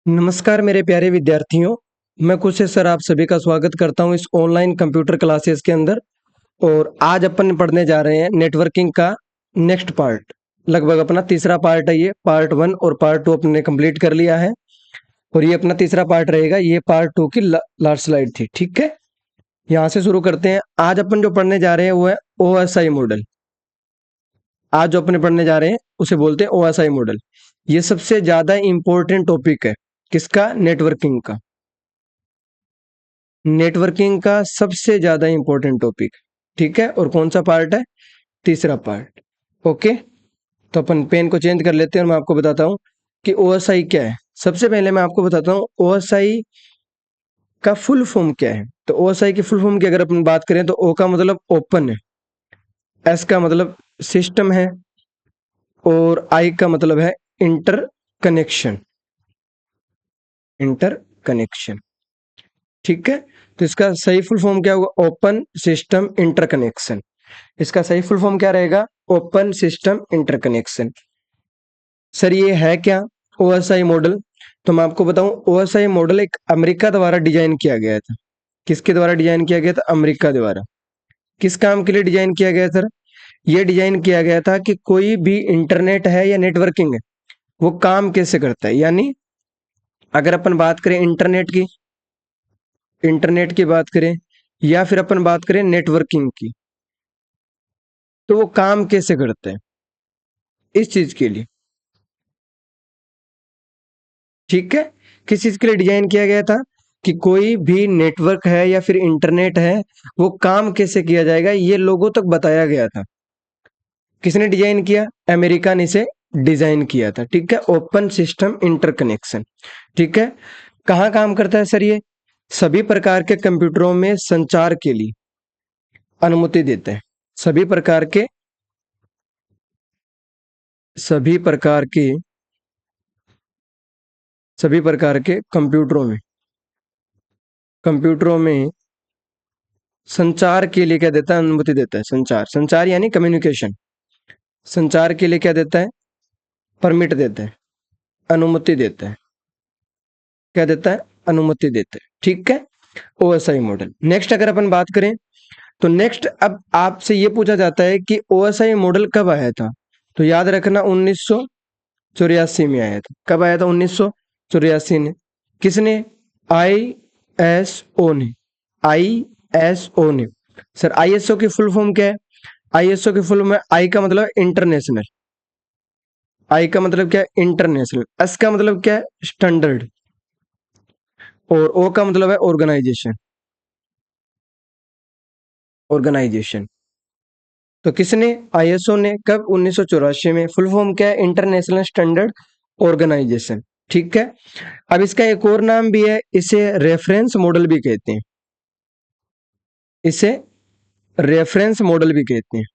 नमस्कार मेरे प्यारे विद्यार्थियों, मैं कुशल सर आप सभी का स्वागत करता हूं इस ऑनलाइन कंप्यूटर क्लासेस के अंदर। और आज अपन पढ़ने जा रहे हैं नेटवर्किंग का नेक्स्ट पार्ट। लगभग अपना तीसरा पार्ट है, ये पार्ट 1 और पार्ट 2 अपने कंप्लीट कर लिया है और ये अपना तीसरा पार्ट रहेगा। ये पार्ट 2 की लास्ट स्लाइड थी, ठीक है। यहाँ से शुरू करते हैं। आज अपन जो पढ़ने जा रहे हैं वो है ओएसआई मॉडल। आज जो अपने पढ़ने जा रहे हैं उसे बोलते हैं ओएसआई मॉडल। ये सबसे ज्यादा इंपॉर्टेंट टॉपिक है। किसका? नेटवर्किंग का। नेटवर्किंग का सबसे ज्यादा इंपॉर्टेंट टॉपिक, ठीक है। और कौन सा पार्ट है? तीसरा पार्ट। ओके, तो अपन पेन को चेंज कर लेते हैं और मैं आपको बताता हूँ कि ओएसआई क्या है। सबसे पहले मैं आपको बताता हूँ ओएसआई का फुल फॉर्म क्या है। तो ओएसआई की फुल फॉर्म की अगर अपन बात करें तो ओ का मतलब ओपन है, एस का मतलब सिस्टम है और आई का मतलब है इंटर कनेक्शन। इंटर कनेक्शन, ठीक है। तो इसका सही फुल फॉर्म क्या होगा? Open system interconnection. इसका सही फुल फॉर्म क्या रहेगा? Open system interconnection. सर ये है क्या ओएसआई मॉडल? तो मैं आपको बताऊं, ओएसआई मॉडल एक अमेरिका द्वारा डिजाइन किया गया था। किसके द्वारा डिजाइन किया गया था? अमेरिका द्वारा। किस काम के लिए डिजाइन किया गया सर? ये डिजाइन किया गया था कि कोई भी इंटरनेट है या नेटवर्किंग है, वो काम कैसे करता है। यानी अगर अपन बात करें इंटरनेट की बात करें या फिर अपन बात करें नेटवर्किंग की, तो वो काम कैसे करता है इस चीज के लिए, ठीक है। किस चीज के लिए डिजाइन किया गया था? कि कोई भी नेटवर्क है या फिर इंटरनेट है, वो काम कैसे किया जाएगा, ये लोगों तक बताया गया था। किसने डिजाइन किया? अमेरिका ने इसे डिजाइन किया था, ठीक है। ओपन सिस्टम इंटरकनेक्शन, ठीक है। कहाँ काम करता है सर ये? सभी प्रकार के कंप्यूटरों में संचार के लिए अनुमति देते हैं। सभी प्रकार के सभी प्रकार के सभी प्रकार के कंप्यूटरों में संचार के लिए क्या देता है? अनुमति देता है। संचार यानी कम्युनिकेशन। संचार के लिए क्या देता है? परमिट देता है, अनुमति देता है। क्या देता है? अनुमति देता है, ठीक है। OSI model. नेक्स्ट अगर अपन बात करें तो नेक्स्ट अब आपसे ये पूछा जाता है कि ओएसआई मॉडल कब आया था। तो याद रखना 1984 में आया था। कब आया था? 1984 ने। किसने? आईएसओ ने। आईएसओ ने। सर आईएसओ की फुल फॉर्म क्या है? आईएसओ की फुल में आई का मतलब इंटरनेशनल। आई का मतलब क्या है? इंटरनेशनल। एस का मतलब क्या है? स्टैंडर्ड। और ओ का मतलब है ऑर्गेनाइजेशन। ऑर्गेनाइजेशन। तो किसने? आईएसओ ने। कब? 1984 में। फुल फॉर्म क्या है? इंटरनेशनल स्टैंडर्ड ऑर्गेनाइजेशन, ठीक है। अब इसका एक और नाम भी है, इसे रेफरेंस मॉडल भी कहते हैं। इसे रेफरेंस मॉडल भी कहते हैं।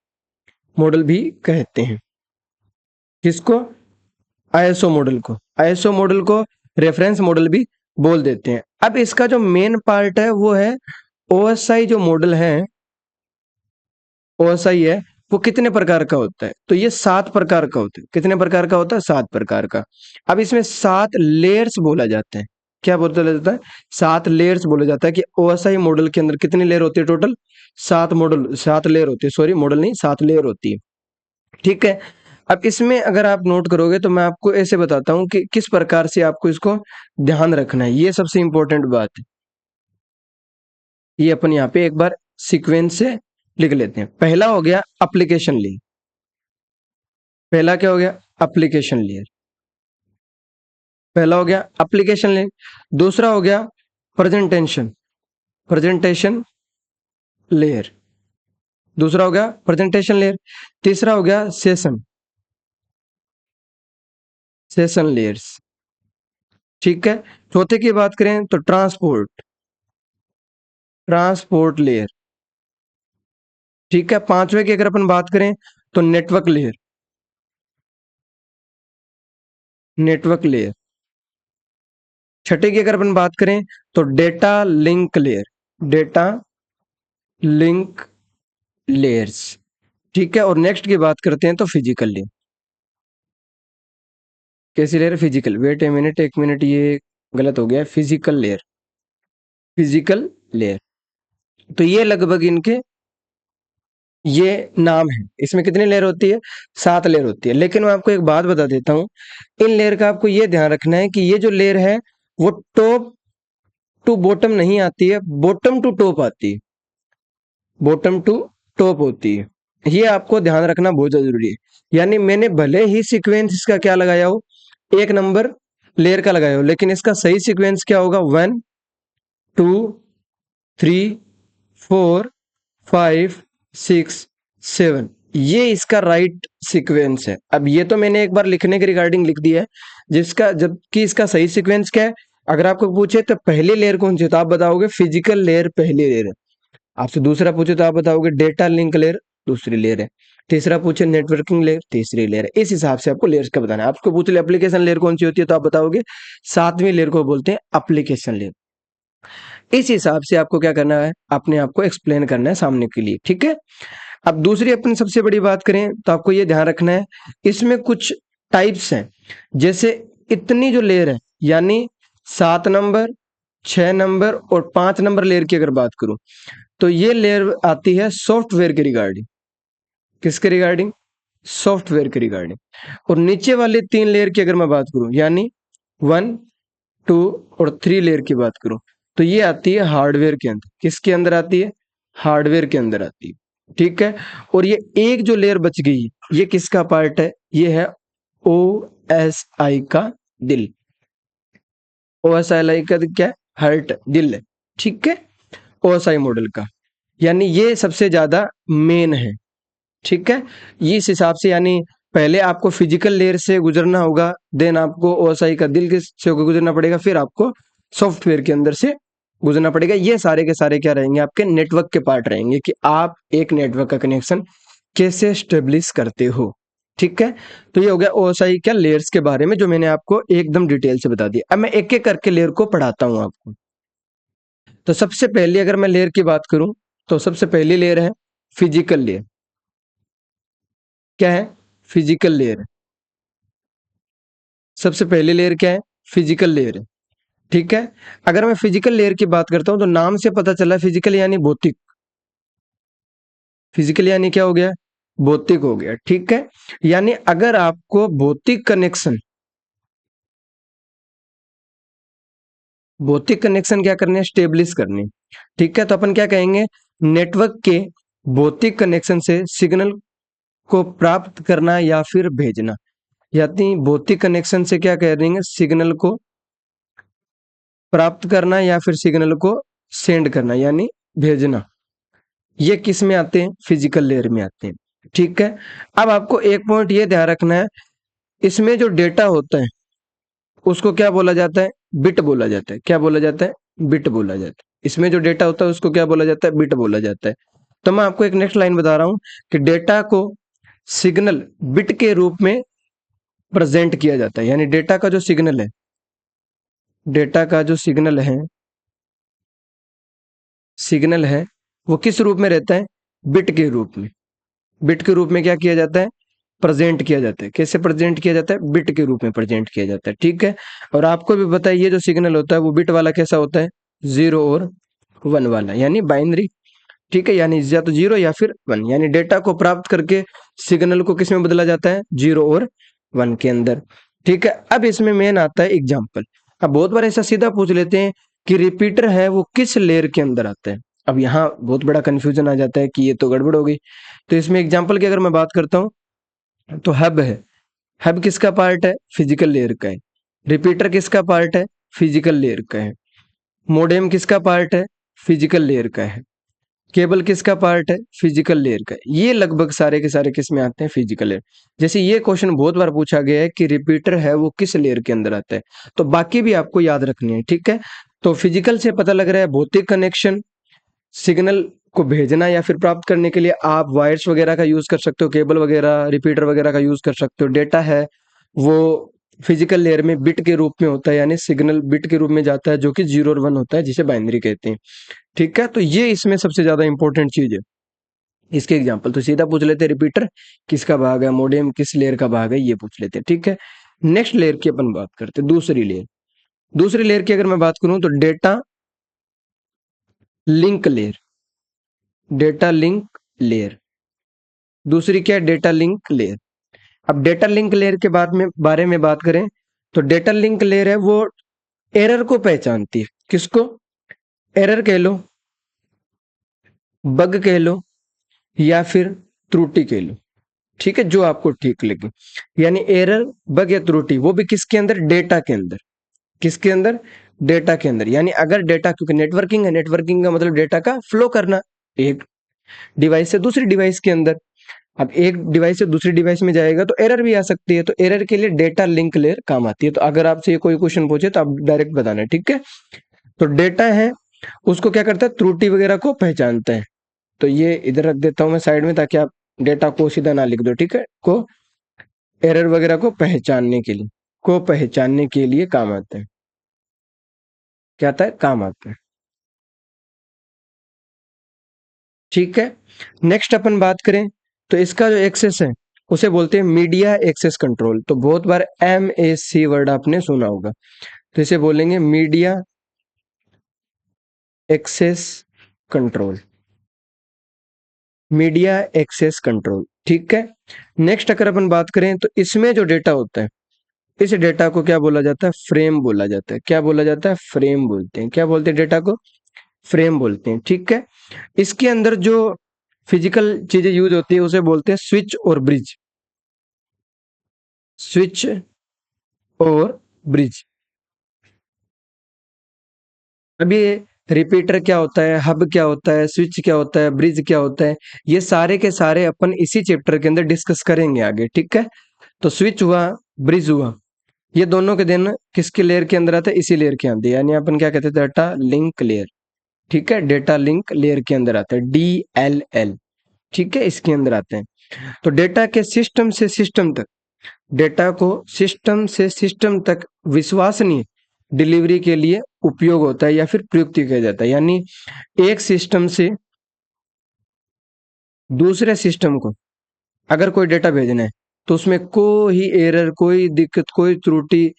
मॉडल भी कहते हैं किसको? आईएसओ मॉडल को। आईएसओ मॉडल को रेफरेंस मॉडल भी बोल देते हैं। अब इसका जो मेन पार्ट है वो है ओएसआई। जो मॉडल है ओएसआई है, वो कितने प्रकार का होता है? तो ये 7 प्रकार का होता है। कितने प्रकार का होता है? 7 प्रकार का। अब इसमें 7 लेयर्स बोला जाता है। क्या बोलते जाता है? 7 लेयर्स बोला जाता है कि ओएसआई मॉडल के अंदर कितनी लेयर होती है टोटल? 7 लेयर होती है। सॉरी, मॉडल नहीं, 7 लेयर होती है, ठीक है। अब इसमें अगर आप नोट करोगे तो मैं आपको ऐसे बताता हूं कि किस प्रकार से आपको इसको ध्यान रखना है। ये सबसे इंपॉर्टेंट बात है। ये अपन यहाँ पे एक बार सीक्वेंस से लिख लेते हैं। पहला हो गया एप्लीकेशन लेयर। पहला क्या हो गया? Application layer. पहला हो गया एप्लीकेशन लेयर। दूसरा हो गया प्रेजेंटेशन प्रेजेंटेशन लेयर। दूसरा हो गया प्रेजेंटेशन लेयर। तीसरा हो गया सेशन लेयर्स, ठीक है। चौथे की बात करें तो ट्रांसपोर्ट लेयर, ठीक है। पांचवे की अगर अपन बात करें तो नेटवर्क लेयर। छठे की अगर अपन बात करें तो डेटा लिंक लेयर्स, ठीक है। और नेक्स्ट की बात करते हैं तो फिजिकल लेयर। कैसी layer? Physical. Wait a minute, एक मिनट, ये गलत हो गया, फिजिकल लेयर, फिजिकल लेयर। तो ये लगभग इनके ये नाम है। इसमें कितनी लेयर होती है? 7 लेयर होती है। लेकिन मैं आपको एक बात बता देता हूँ, इन लेयर का आपको ये ध्यान रखना है कि ये जो लेयर है वो टॉप टू बॉटम नहीं आती है, बॉटम टू टॉप आती है, बॉटम टू टॉप होती है। ये आपको ध्यान रखना बहुत जरूरी है। यानी मैंने भले ही सीक्वेंस इसका क्या लगाया हो, एक नंबर लेयर का लगाया हो, लेकिन इसका सही सीक्वेंस क्या होगा? 1 2 3 4 5 6 7, ये इसका राइट सीक्वेंस है। अब ये तो मैंने एक बार लिखने के रिगार्डिंग लिख दिया है, जिसका जबकि इसका सही सीक्वेंस क्या है? अगर आपको पूछे तो पहली लेयर कौन सी है, तो आप बताओगे फिजिकल लेयर पहली लेयर है। आपसे दूसरा पूछे तो आप बताओगे डेटा लिंक लेयर दूसरी लेयर है। तीसरा पूछे नेटवर्किंग लेयर तीसरी लेयर है। इस हिसाब से आपको लेयर्स का बताना है। आपको पूछ ले एप्लीकेशन लेयर कौन सी होती है, तो आप बताओगे 7वीं लेयर को बोलते हैं एप्लीकेशन लेयर। इस हिसाब से आपको क्या करना है, अपने आप को एक्सप्लेन करना है सामने के लिए, ठीक है। अब दूसरी अपनी सबसे बड़ी बात करें तो आपको ये ध्यान रखना है, इसमें कुछ टाइप्स हैं। जैसे इतनी जो लेयर है, यानी 7 नंबर, 6 नंबर और 5 नंबर लेयर की अगर बात करूं, तो ये लेयर आती है सॉफ्टवेयर के रिगार्डिंग। किसके रिगार्डिंग? सॉफ्टवेयर के रिगार्डिंग। और नीचे वाले 3 लेयर की अगर मैं बात करूं, यानी 1 2 और 3 लेयर की बात करूं, तो ये आती है हार्डवेयर के अंदर। किसके अंदर आती है? हार्डवेयर के अंदर आती है, ठीक है। और ये एक जो लेयर बच गई है, ये किसका पार्ट है? ये है ओ एस आई का दिल। ओ एस आई का क्या है? हार्ट, दिल है, ठीक है, ओ एस आई मॉडल का। यानी ये सबसे ज्यादा मेन है, ठीक है। ये इस हिसाब से, यानी पहले आपको फिजिकल लेयर से गुजरना होगा, देन आपको ओएसआई का दिल के से होकर गुजरना पड़ेगा, फिर आपको सॉफ्टवेयर के अंदर से गुजरना पड़ेगा। ये सारे के सारे क्या रहेंगे? आपके नेटवर्क के पार्ट रहेंगे, कि आप एक नेटवर्क का कनेक्शन कैसे स्टेब्लिश करते हो, ठीक है। तो ये हो गया ओएसआई क्या लेयर्स के बारे में, जो मैंने आपको एकदम डिटेल से बता दिया। अब मैं एक एक करके लेयर को पढ़ाता हूं आपको। तो सबसे पहले अगर मैं लेयर की बात करूं, तो सबसे पहली लेयर है फिजिकल लेयर। क्या है? फिजिकल लेयर है। सबसे पहली लेयर क्या है? फिजिकल लेयर है, ठीक है। अगर मैं फिजिकल लेयर की बात करता हूं, तो नाम से पता चला फिजिकल यानी भौतिक। फिजिकल यानी क्या हो गया? भौतिक हो गया, ठीक है। यानी अगर आपको भौतिक कनेक्शन, भौतिक कनेक्शन क्या करने हैं? स्टेब्लिश करने, ठीक है। तो अपन क्या कहेंगे? नेटवर्क के भौतिक कनेक्शन से सिग्नल को प्राप्त करना या फिर भेजना। यानी भौतिक कनेक्शन से क्या कह देंगे? सिग्नल को प्राप्त करना या फिर सिग्नल को सेंड करना, यानी भेजना। ये किस में आते हैं? फिजिकल लेयर में आते हैं, ठीक है। अब आपको एक पॉइंट ये ध्यान रखना है, इसमें जो डेटा होता है उसको क्या बोला जाता है? बिट बोला जाता है। क्या बोला जाता है? बिट बोला जाता है। इसमें जो डेटा होता है उसको क्या बोला जाता है? बिट बोला जाता है। तो मैं आपको एक नेक्स्ट लाइन बता रहा हूं कि डेटा को सिग्नल बिट के रूप में प्रेजेंट किया जाता है। यानी डेटा का जो सिग्नल है, डेटा का जो सिग्नल है वो किस रूप में रहता है? बिट के रूप में। बिट के रूप में क्या किया जाता है? प्रेजेंट किया जाता है। कैसे प्रेजेंट किया जाता है? बिट के रूप में प्रेजेंट किया जाता है, ठीक है। और आपको भी पता है, ये जो सिग्नल होता है वो बिट वाला कैसा होता है? 0 और 1 वाला, यानी बाइनरी, ठीक है। यानी या तो 0 या फिर 1। यानी डेटा को प्राप्त करके सिग्नल को किस में बदला जाता है? 0 और 1 के अंदर, ठीक है। अब इसमें मेन आता है एग्जाम्पल। अब बहुत बार ऐसा सीधा पूछ लेते हैं कि रिपीटर है वो किस लेयर के अंदर आता है। अब यहाँ बहुत बड़ा कंफ्यूजन आ जाता है कि ये तो गड़बड़ हो गई। तो इसमें एग्जाम्पल की अगर मैं बात करता हूँ, तो हब है। हब किसका पार्ट है? फिजिकल लेयर का है। रिपीटर किसका पार्ट है? फिजिकल लेयर का है। मोडेम किसका पार्ट है? फिजिकल लेयर का है। केबल किसका पार्ट है? फिजिकल लेयर का है। ये लगभग सारे के सारे किस में आते हैं? Physical layer. जैसे ये क्वेश्चन बहुत बार पूछा गया है कि रिपीटर है वो किस लेयर के अंदर आता है, तो बाकी भी आपको याद रखनी है, ठीक है। तो फिजिकल से पता लग रहा है भौतिक कनेक्शन, सिग्नल को भेजना या फिर प्राप्त करने के लिए आप वायर्स वगैरह का यूज कर सकते हो, केबल वगैरह, रिपीटर वगैरह का यूज कर सकते हो। डेटा है वो फिजिकल लेयर में बिट के रूप में होता है, यानी सिग्नल बिट के रूप में जाता है, जो कि 0 और 1 होता है, जिसे बाइनरी कहते हैं, ठीक है। तो ये इसमें सबसे ज्यादा इंपॉर्टेंट चीज है। इसके एग्जाम्पल तो सीधा पूछ लेते हैं, रिपीटर किसका भाग है, मोडेम किस लेयर का भाग है, ये पूछ लेते हैं, ठीक है। नेक्स्ट लेयर की अपन बात करते हैं, दूसरी लेयर। दूसरी लेयर की अगर मैं बात करूं तो data link layer, data link layer. दूसरी क्या है? Data link layer. अब डेटा लिंक लेयर के बारे में बात करें तो डेटा लिंक लेयर है वो एरर को पहचानती है। किसको? एरर कह लो, बग कह लो, या फिर त्रुटि कह लो, ठीक है, जो आपको ठीक लगे। यानी एरर, बग या त्रुटि, वो भी किसके अंदर? डेटा के अंदर। किसके अंदर? डेटा के अंदर। यानी अगर डेटा, क्योंकि नेटवर्किंग है, नेटवर्किंग का मतलब डेटा का फ्लो करना एक डिवाइस से दूसरी डिवाइस के अंदर। अब एक डिवाइस से दूसरी डिवाइस में जाएगा तो एरर भी आ सकती है, तो एरर के लिए डेटा लिंक लेयर काम आती है। तो अगर आपसे ये कोई क्वेश्चन पूछे तो आप डायरेक्ट बताना, ठीक है। तो डेटा है उसको क्या करता है? त्रुटि वगैरह को पहचानता है। तो ये इधर रख देता हूं मैं साइड में, ताकि आप डेटा को सीधा ना लिख दो, ठीक है। को एरर वगैरह को पहचानने के लिए काम आता है। क्या आता है? काम आता है, ठीक है। नेक्स्ट अपन बात करें तो इसका जो एक्सेस है उसे बोलते हैं मीडिया एक्सेस कंट्रोल। तो बहुत बार MAC वर्ड आपने सुना होगा, तो इसे बोलेंगे media access control. Media access control, ठीक है। नेक्स्ट अगर अपन बात करें तो इसमें जो डेटा होता है, इस डेटा को क्या बोला जाता है? फ्रेम बोला जाता है। क्या बोला जाता है? फ्रेम बोलते हैं। क्या बोलते हैं? डेटा को फ्रेम बोलते हैं, ठीक है। इसके अंदर जो फिजिकल चीजें यूज होती है उसे बोलते हैं स्विच और ब्रिज। स्विच और ब्रिज। अब ये रिपीटर क्या होता है, हब क्या होता है, स्विच क्या होता है, ब्रिज क्या होता है, ये सारे के सारे अपन इसी चैप्टर के अंदर डिस्कस करेंगे आगे, ठीक है। तो स्विच हुआ, ब्रिज हुआ, ये दोनों के दिन किसके लेयर के अंदर आते हैं? इसी लेयर के अंदर, यानी अपन क्या कहते हैं? डेटा लिंक लेयर, ठीक है। डेटा लिंक लेयर के अंदर आते हैं, DLL, ठीक है, इसके अंदर आते हैं। तो डेटा के सिस्टम से सिस्टम तक, डेटा को सिस्टम से सिस्टम तक विश्वसनीय डिलीवरी के लिए उपयोग होता है या फिर प्रयुक्त किया जाता है। यानी एक सिस्टम से दूसरे सिस्टम को अगर कोई डेटा भेजना है तो उसमें कोई एरर, कोई दिक्कत, कोई त्रुटि,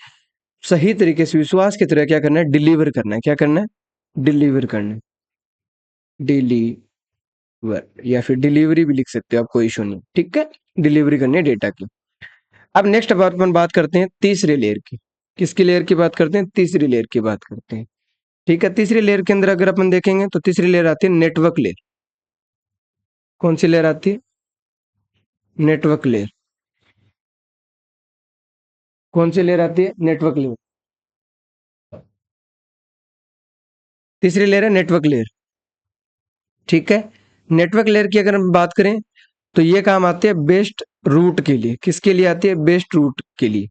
सही तरीके से विश्वास की तरह क्या करना है? डिलीवर करना है। क्या करना है? डिलीवर करना है। डिलीवर, या फिर डिलीवरी भी लिख सकते हो आप, कोई इशू नहीं, ठीक है। डिलीवरी करनी है डेटा की। अब नेक्स्ट अब अपन बात करते हैं तीसरे लेयर की। किसकी लेयर की बात करते हैं? तीसरी लेयर की बात करते हैं, ठीक है। तीसरी लेयर के अंदर अगर अपन देखेंगे तो तीसरी लेयर आती है नेटवर्क लेयर। कौन सी लेयर आती है? Network layer. कौन सी लेयर आती है? Network layer. तीसरी लेयर है नेटवर्क लेयर, ठीक है। नेटवर्क लेयर की अगर हम बात करें तो ये काम आती है बेस्ट रूट के लिए। किसके लिए आती है? बेस्ट रूट के लिए।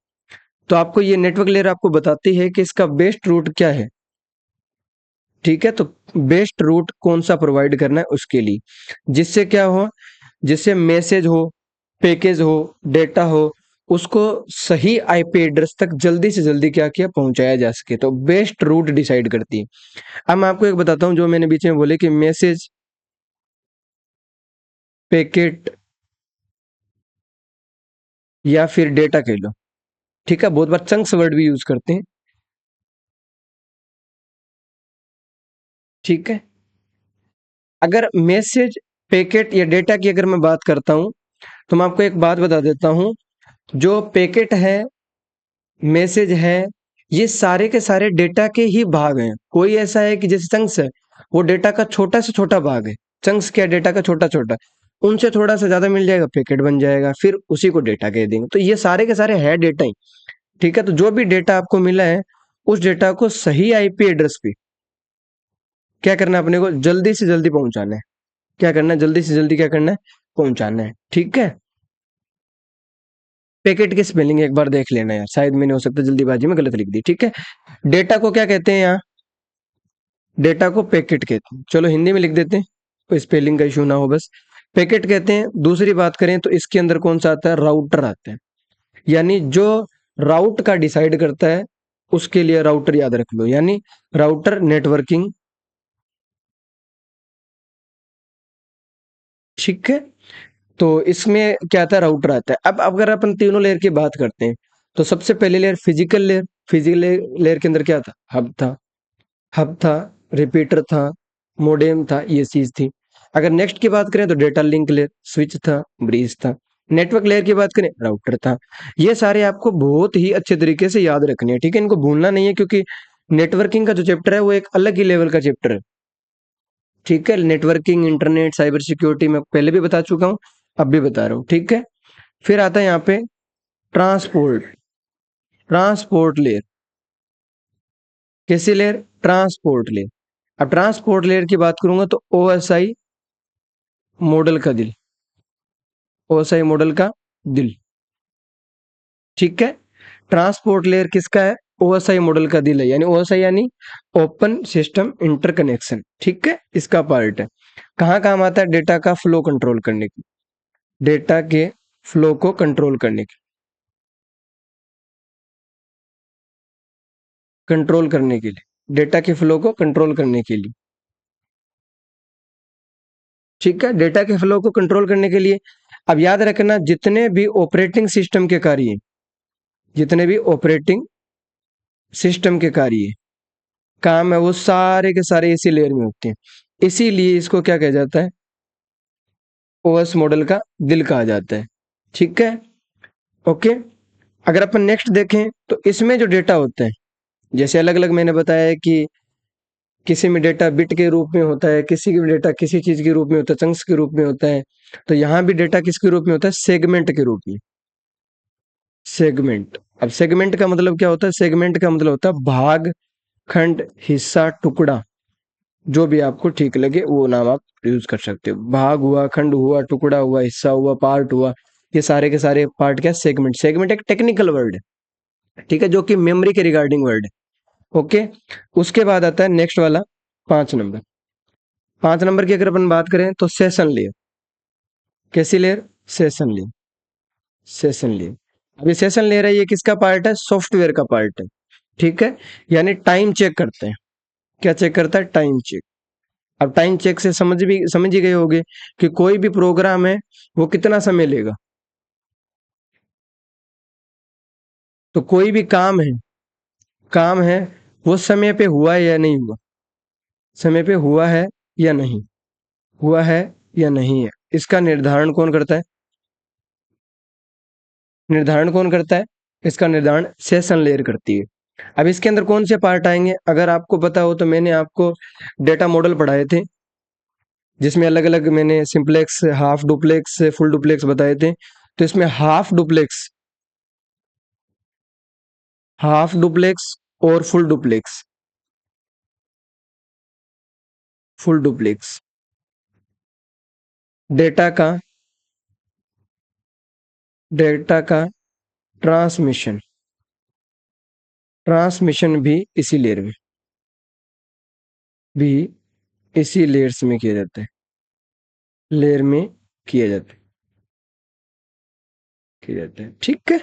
तो आपको ये नेटवर्क लेयर आपको बताती है कि इसका बेस्ट रूट क्या है, ठीक है। तो बेस्ट रूट कौन सा प्रोवाइड करना है उसके लिए, जिससे क्या हो? जिससे मैसेज हो, पैकेज हो, डेटा हो, उसको सही आईपी एड्रेस तक जल्दी से जल्दी क्या किया? पहुंचाया जा सके। तो बेस्ट रूट डिसाइड करती है। अब मैं आपको एक बताता हूं, जो मैंने बीच में बोले कि मैसेज, पैकेट, या फिर डेटा कह लो, ठीक है। बहुत बार चंक्स वर्ड भी यूज करते हैं, ठीक है। अगर मैसेज, पैकेट या डेटा की अगर मैं बात करता हूं तो मैं आपको एक बात बता देता हूं। जो पैकेट है, मैसेज है, ये सारे के सारे डेटा के ही भाग हैं। कोई ऐसा है कि जैसे चंक्स है, वो डेटा का छोटा से छोटा भाग है। चंक्स क्या? डेटा का छोटा छोटा, उनसे थोड़ा सा ज्यादा मिल जाएगा, पैकेट बन जाएगा, फिर उसी को डेटा कह देंगे। तो ये सारे के सारे है डेटा ही, ठीक है। तो जो भी डेटा आपको मिला है उस डेटा को सही आईपी एड्रेस पे क्या करना है? अपने को जल्दी से जल्दी पहुंचाना है। क्या करना है? जल्दी से जल्दी क्या करना है? पहुंचाना है, ठीक है। पैकेट की स्पेलिंग एक बार देख लेना यार, शायद मैंने हो सकता है जल्दीबाजी में गलत लिख दी, ठीक है। डेटा को क्या कहते हैं यहाँ? डेटा को पैकेट कहते हैं। चलो हिंदी में लिख देते हैं, कोई स्पेलिंग का इशू ना हो बस। पैकेट कहते हैं। दूसरी बात करें तो इसके अंदर कौन सा आता है? राउटर आता है। यानी जो राउट का डिसाइड करता है उसके लिए राउटर याद रख लो। यानी राउटर नेटवर्किंग, ठीक है। तो इसमें क्या आता है? राउटर आता है। अब अगर अपन तीनों लेयर की बात करते हैं तो सबसे पहले layer physical layer. Physical layer के अंदर क्या था? हब था, रिपीटर था, मोडेम था, ये चीज थी। अगर नेक्स्ट की बात करें तो डेटा लिंक लेयर, स्विच था, ब्रिज था। नेटवर्क लेयर की बात करें, राउटर था। ये सारे आपको बहुत ही अच्छे तरीके से याद रखने हैं, ठीक है, इनको भूलना नहीं है, क्योंकि नेटवर्किंग का जो चैप्टर है वो एक अलग ही लेवल का चैप्टर है। ठीक है, नेटवर्किंग, इंटरनेट, साइबर सिक्योरिटी मैं पहले भी बता चुका हूँ, अब भी बता रहा हूँ, ठीक है। फिर आता है यहाँ पे ट्रांसपोर्ट ट्रांसपोर्ट लेयर। कैसी लेयर? Transport layer. अब ट्रांसपोर्ट लेयर की बात करूंगा तो ओएसआई मॉडल का दिल, ओएसआई मॉडल का दिल, ठीक है। ट्रांसपोर्ट लेयर किसका है? ओएसआई मॉडल का दिल है, यानी ओएसआई यानी ओपन सिस्टम इंटरकनेक्शन, ठीक है, इसका पार्ट है। कहाँ काम आता है? डेटा का फ्लो कंट्रोल करने की, डेटा के फ्लो को कंट्रोल करने की, कंट्रोल करने के लिए, डेटा के फ्लो को कंट्रोल करने के लिए, ठीक है, डेटा के फ्लो को कंट्रोल करने के लिए। अब याद रखना, जितने भी ऑपरेटिंग सिस्टम के कार्य, जितने भी ऑपरेटिंग सिस्टम के कार्य काम है, वो सारे के सारे इसी लेयर में होते हैं। इसीलिए इसको क्या कहा जाता है? ओएस मॉडल का दिल कहा जाता है, ठीक है, ओके। अगर अपन नेक्स्ट देखें तो इसमें जो डेटा होता है, जैसे अलग अलग मैंने बताया है कि किसी में डेटा बिट के रूप में होता है, किसी की डेटा किसी चीज के रूप में होता है, चंक्स के रूप में होता है। तो यहाँ भी डेटा किसके रूप में होता है? सेगमेंट के रूप में, सेगमेंट। अब सेगमेंट का मतलब क्या होता है? सेगमेंट का मतलब होता है भाग, खंड, हिस्सा, टुकड़ा, जो भी आपको ठीक लगे वो नाम आप यूज कर सकते हो। भाग हुआ, खंड हुआ, टुकड़ा हुआ, हिस्सा हुआ, पार्ट हुआ, ये सारे के सारे पार्ट क्या? सेगमेंट। सेगमेंट एक टेक्निकल वर्ड है, ठीक है, जो कि मेमोरी के रिगार्डिंग वर्ड है, ओके। उसके बाद आता है नेक्स्ट वाला, 5 नंबर। 5 नंबर की अगर अपन बात करें तो सेशन लेयर। कैसी layer? Session layer, session layer. अभी सेशन लेयर है, ये किसका पार्ट है? सॉफ्टवेयर का पार्ट है, ठीक है, यानी टाइम चेक करते हैं। क्या चेक करता है? Time check. अब टाइम चेक से समझ ही गए होगे कि कोई भी प्रोग्राम है वो कितना समय लेगा। तो कोई भी काम है वो समय पे हुआ है या नहीं हुआ, समय पे हुआ है या नहीं हुआ है, या नहीं है, इसका निर्धारण कौन करता है? इसका निर्धारण सेशन लेयर करती है। अब इसके अंदर कौन से पार्ट आएंगे? अगर आपको पता हो तो मैंने आपको डेटा मॉडल पढ़ाए थे, जिसमें अलग अलग मैंने simplex, half duplex, full duplex बताए थे। तो इसमें हाफ डुप्लेक्स और फुल डुप्लेक्स डेटा का डेटा का ट्रांसमिशन ट्रांसमिशन भी इसी लेयर्स में किया जाता है, लेयर में किया जाता है किया जाता है, ठीक है।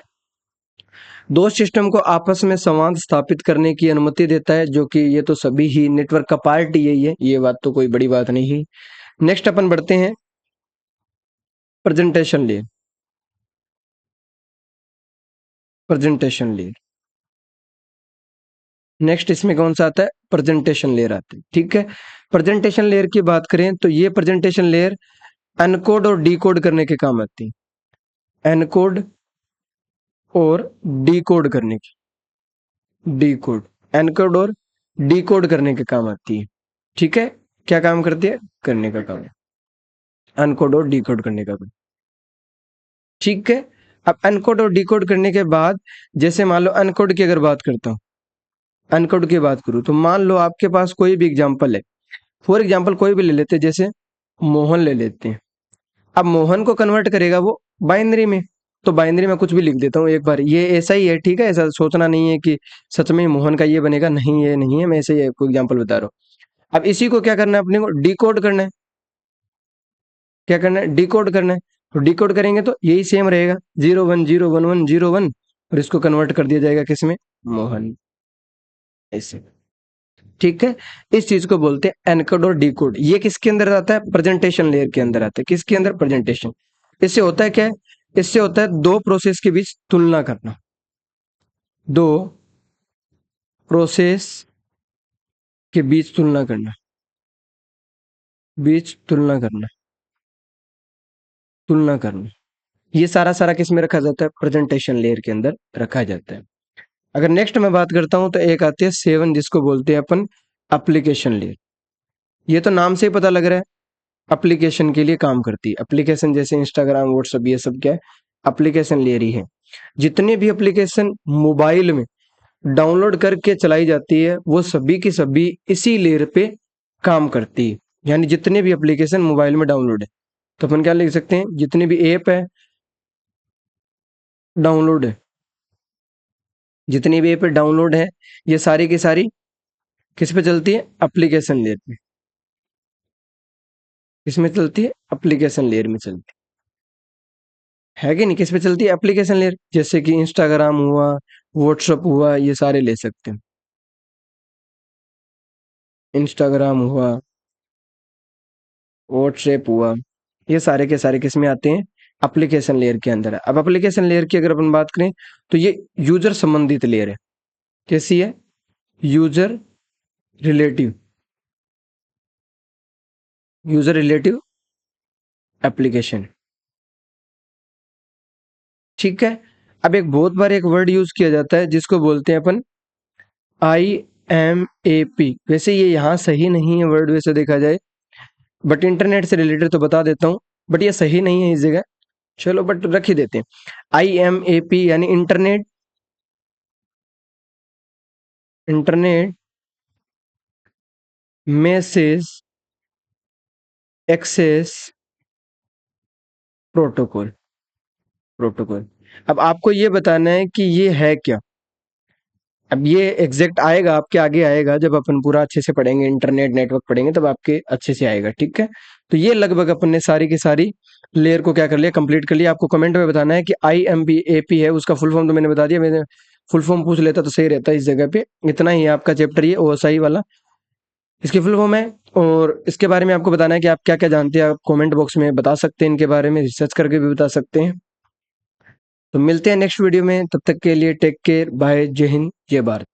दो सिस्टम को आपस में संवाद स्थापित करने की अनुमति देता है, जो कि ये तो सभी ही नेटवर्क का पार्ट ही यही है, ये बात तो कोई बड़ी बात नहीं है। नेक्स्ट अपन बढ़ते हैं, presentation layer. Presentation layer next इसमें कौन सा आता है? प्रेजेंटेशन लेयर आता है, ठीक है। प्रेजेंटेशन लेयर की बात करें तो ये प्रेजेंटेशन लेयर एनकोड और डिकोड करने के काम आती है, एनकोड और डिकोड करने की, डिकोड एनकोड और डिकोड करने के काम आती है, ठीक है। क्या काम करती है? करने का काम, अनकोड और डिकोड करने का काम, ठीक है। अब अनकोड और डिकोड करने के बाद, जैसे मान लो अनकोड की अगर बात करता हूँ, अनकोड की बात करूँ तो मान लो आपके पास कोई भी एग्जाम्पल है, फॉर एग्जाम्पल कोई भी ले लेते हैं, जैसे मोहन ले लेते हैं। अब मोहन को कन्वर्ट करेगा वो बाइनरी में, तो बाइनरी में कुछ भी लिख देता हूँ एक बार, ये ऐसा ही है, ठीक है, ऐसा सोचना नहीं है कि सच में मोहन का ये बनेगा, नहीं ये नहीं है, मैं ऐसे ही आपको एग्जाम्पल बता रहा हूँ। अब इसी को क्या करना है? अपने को डिकोड करना है। क्या करना है? डिकोड करना है। तो डिकोड करेंगे तो यही सेम रहेगा, 0 1 0 1 1 0 1, और इसको कन्वर्ट कर दिया जाएगा किसमें? मोहन, ऐसे, ठीक है। इस चीज को बोलते हैं एनकोड और डिकोड। ये किसके अंदर आता है? प्रेजेंटेशन लेयर के अंदर आता है। किसके अंदर? प्रेजेंटेशन। इससे होता है क्या है? इससे होता है दो प्रोसेस के बीच तुलना करना, दो प्रोसेस के बीच तुलना करना, बीच तुलना करना, तुलना करना, ये सारा सारा किस में रखा जाता है? प्रेजेंटेशन लेयर के अंदर रखा जाता है। अगर नेक्स्ट मैं बात करता हूं तो एक आती है 7, जिसको बोलते हैं अपन एप्लीकेशन लेयर। ये तो नाम से ही पता लग रहा है एप्लीकेशन के लिए काम करती है। एप्लीकेशन जैसे इंस्टाग्राम, व्हाट्सएप, ये सब क्या है? एप्लीकेशन लेयर ही है। जितने भी एप्लीकेशन मोबाइल में डाउनलोड करके चलाई जाती है वो सभी की सभी इसी लेयर पे काम करती है। यानी जितने भी एप्लीकेशन मोबाइल में डाउनलोड है, तो अपन क्या लिख सकते हैं? जितनी भी ऐप है डाउनलोड है, जितनी भी ऐप डाउनलोड है, ये सारी की सारी किस पे चलती है? एप्लीकेशन लेयर पे। किसमें चलती है? एप्लीकेशन लेयर में चलती है कि नहीं? किस पे चलती है? Application layer. जैसे कि इंस्टाग्राम हुआ, व्हाट्सअप हुआ, ये सारे ले सकते हैं। इंस्टाग्राम हुआ, व्हाट्सएप हुआ, ये सारे के सारे किस में आते हैं? एप्लीकेशन लेयर के अंदर है। अब एप्लीकेशन लेयर की अगर अपन बात करें तो ये यूजर संबंधित लेयर है। कैसी है? User relative, user relative application. ठीक है। अब एक बहुत बार एक वर्ड यूज किया जाता है जिसको बोलते हैं अपन IMAP। वैसे ये यहाँ सही नहीं है वर्ड, वैसे देखा जाए, बट इंटरनेट से रिलेटेड तो बता देता हूँ, बट ये सही नहीं है इस जगह। चलो बट रख ही देते हैं। IMAP यानी internet, internet message access protocol, protocol. अब आपको ये बताना है कि ये है क्या। अब ये एग्जैक्ट आएगा आपके आगे, आएगा जब अपन पूरा अच्छे से पढ़ेंगे, इंटरनेट नेटवर्क पढ़ेंगे तब आपके अच्छे से आएगा। ठीक है। तो ये लगभग अपन ने सारी की सारी लेयर को क्या कर लिया? कंप्लीट कर लिया। आपको कमेंट में बताना है कि IMAP है, उसका फुल फॉर्म तो मैंने बता दिया। मैंने फुल फॉर्म पूछ लेता तो सही रहता इस जगह पे। इतना ही है आपका चैप्टर ये OSI वाला, इसकी फुल फॉर्म है। और इसके बारे में आपको बताना है कि आप क्या क्या जानते हैं। आप कमेंट बॉक्स में बता सकते हैं, इनके बारे में रिसर्च करके भी बता सकते हैं। तो मिलते हैं नेक्स्ट वीडियो में, तब तक के लिए टेक केयर, बाय, जय हिंद, जय भारत।